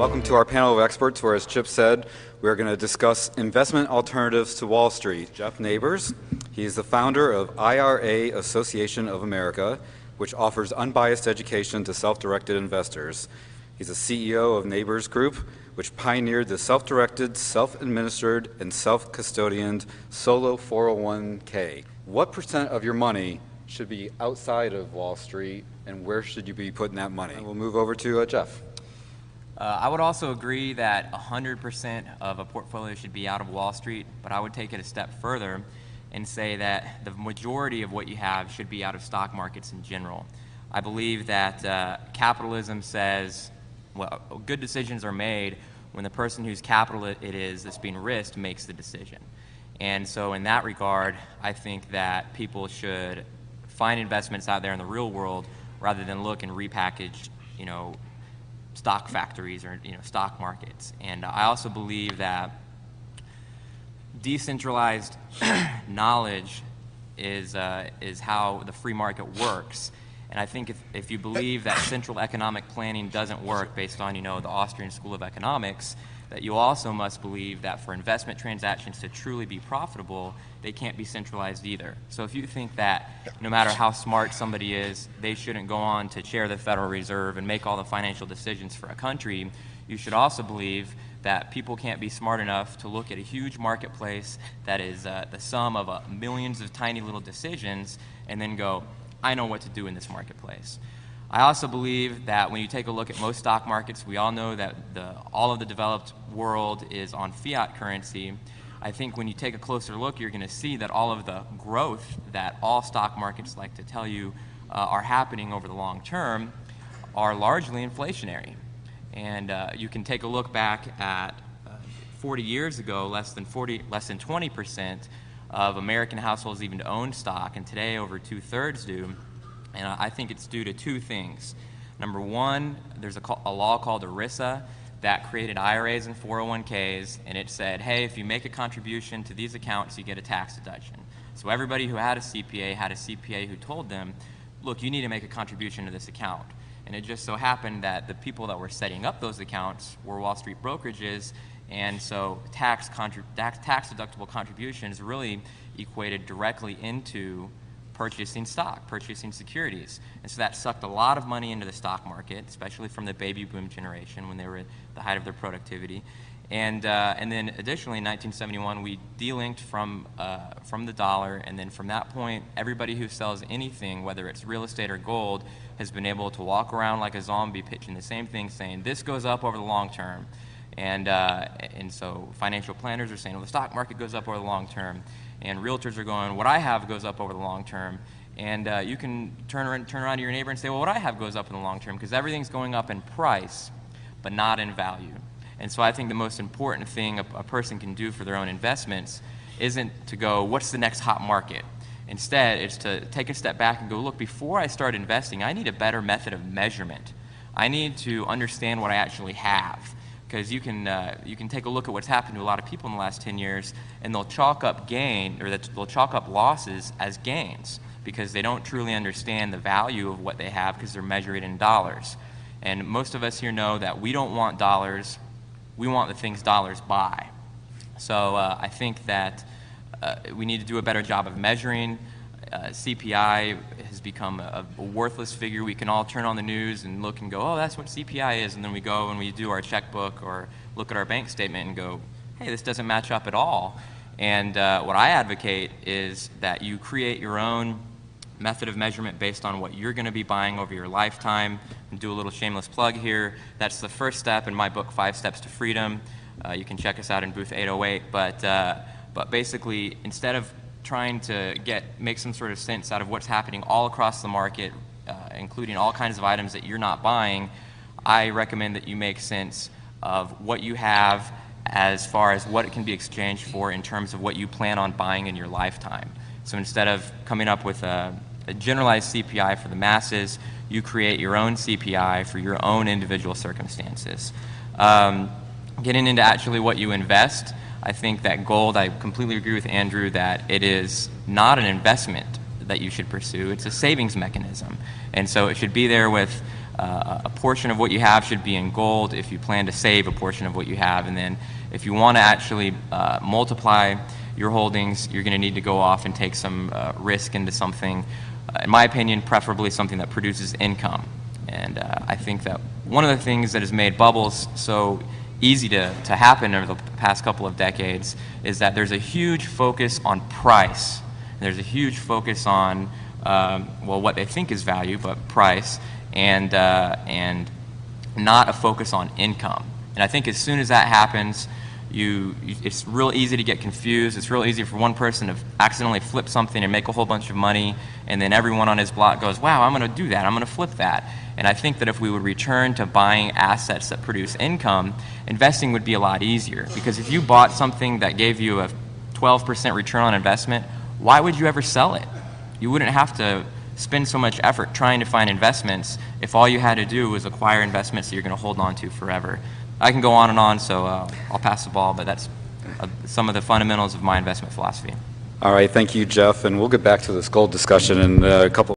Welcome to our panel of experts, where, as Chip said, we are going to discuss investment alternatives to Wall Street. Jeff Nabers, he's the founder of IRA Association of America, which offers unbiased education to self-directed investors. He's the CEO of Nabers Group, which pioneered the self-directed, self-administered, and self-custodianed solo 401k. What % of your money should be outside of Wall Street, and where should you be putting that money? And we'll move over to Jeff. I would also agree that 100% of a portfolio should be out of Wall Street, but I would take it a step further and say that the majority of what you have should be out of stock markets in general. I believe that capitalism says, well, good decisions are made when the person whose capital it is that's being risked makes the decision. And so in that regard, I think that people should find investments out there in the real world rather than look and repackage, stock factories or stock markets. And I also believe that decentralized knowledge is how the free market works. And I think if you believe that central economic planning doesn't work based on the Austrian School of Economics, that you also must believe that for investment transactions to truly be profitable, they can't be centralized either. So if you think that no matter how smart somebody is, they shouldn't go on to chair the Federal Reserve and make all the financial decisions for a country, you should also believe that people can't be smart enough to look at a huge marketplace that is the sum of millions of tiny little decisions and then go, I know what to do in this marketplace. I also believe that when you take a look at most stock markets, we all know that all of the developed world is on fiat currency. I think when you take a closer look, you're going to see that all of the growth that all stock markets like to tell you are happening over the long term are largely inflationary. And you can take a look back at 40 years ago, less than 20% of American households even own stock, and today over 2/3 do. And I think it's due to two things. Number one, there's a law called ERISA that created IRAs and 401ks, and it said, hey, if you make a contribution to these accounts, you get a tax deduction. So everybody who had a CPA who told them, look, you need to make a contribution to this account. And it just so happened that the people that were setting up those accounts were Wall Street brokerages, and so tax deductible contributions really equated directly into purchasing stock, purchasing securities. And so that sucked a lot of money into the stock market, especially from the baby boom generation when they were at the height of their productivity. And then additionally in 1971 we delinked from the dollar, and then from that point everybody who sells anything, whether it's real estate or gold, has been able to walk around like a zombie pitching the same thing, saying this goes up over the long term. And so financial planners are saying, well, the stock market goes up over the long term. And realtors are going, what I have goes up over the long term. And you can turn around to your neighbor and say, well, what I have goes up in the long term, because everything's going up in price, but not in value. And so I think the most important thing a person can do for their own investments isn't to go, what's the next hot market? Instead, it's to take a step back and go, look, before I start investing, I need a better method of measurement. I need to understand what I actually have. Because you can take a look at what's happened to a lot of people in the last 10 years, and they'll chalk up they'll chalk up losses as gains because they don't truly understand the value of what they have because they're measuring in dollars. And most of us here know that we don't want dollars, we want the things dollars buy. So I think that we need to do a better job of measuring. CPI has become a worthless figure. We can all turn on the news and look and go, oh, that's what CPI is, and then we go and we do our checkbook or look at our bank statement and go, hey, this doesn't match up at all. And what I advocate is that you create your own method of measurement based on what you're going to be buying over your lifetime. And do a little shameless plug here. That's the first step in my book, 5 Steps to Freedom. You can check us out in booth 808. But basically, instead of trying to make some sort of sense out of what's happening all across the market, including all kinds of items that you're not buying, I recommend that you make sense of what you have as far as what it can be exchanged for in terms of what you plan on buying in your lifetime. So instead of coming up with a generalized CPI for the masses, you create your own CPI for your own individual circumstances. Getting into actually what you invest, I think that gold, I completely agree with Andrew that it is not an investment that you should pursue. It's a savings mechanism. And so it should be there with a portion of what you have should be in gold if you plan to save a portion of what you have. And then if you want to actually multiply your holdings, you're going to need to go off and take some risk into something, in my opinion, preferably something that produces income. And I think that one of the things that has made bubbles so easy to happen over the past couple of decades is that there's a huge focus on price. There's a huge focus on, well, what they think is value, but price, and not a focus on income. And I think as soon as that happens, it's real easy to get confused. It's real easy for one person to accidentally flip something and make a whole bunch of money, and then everyone on his block goes, wow, I'm going to do that, I'm going to flip that. And I think that if we would return to buying assets that produce income, investing would be a lot easier. Because if you bought something that gave you a 12% return on investment, why would you ever sell it? You wouldn't have to spend so much effort trying to find investments if all you had to do was acquire investments that you're going to hold on to forever. I can go on and on, so I'll pass the ball, but that's some of the fundamentals of my investment philosophy. All right, thank you, Jeff, and we'll get back to this gold discussion in a couple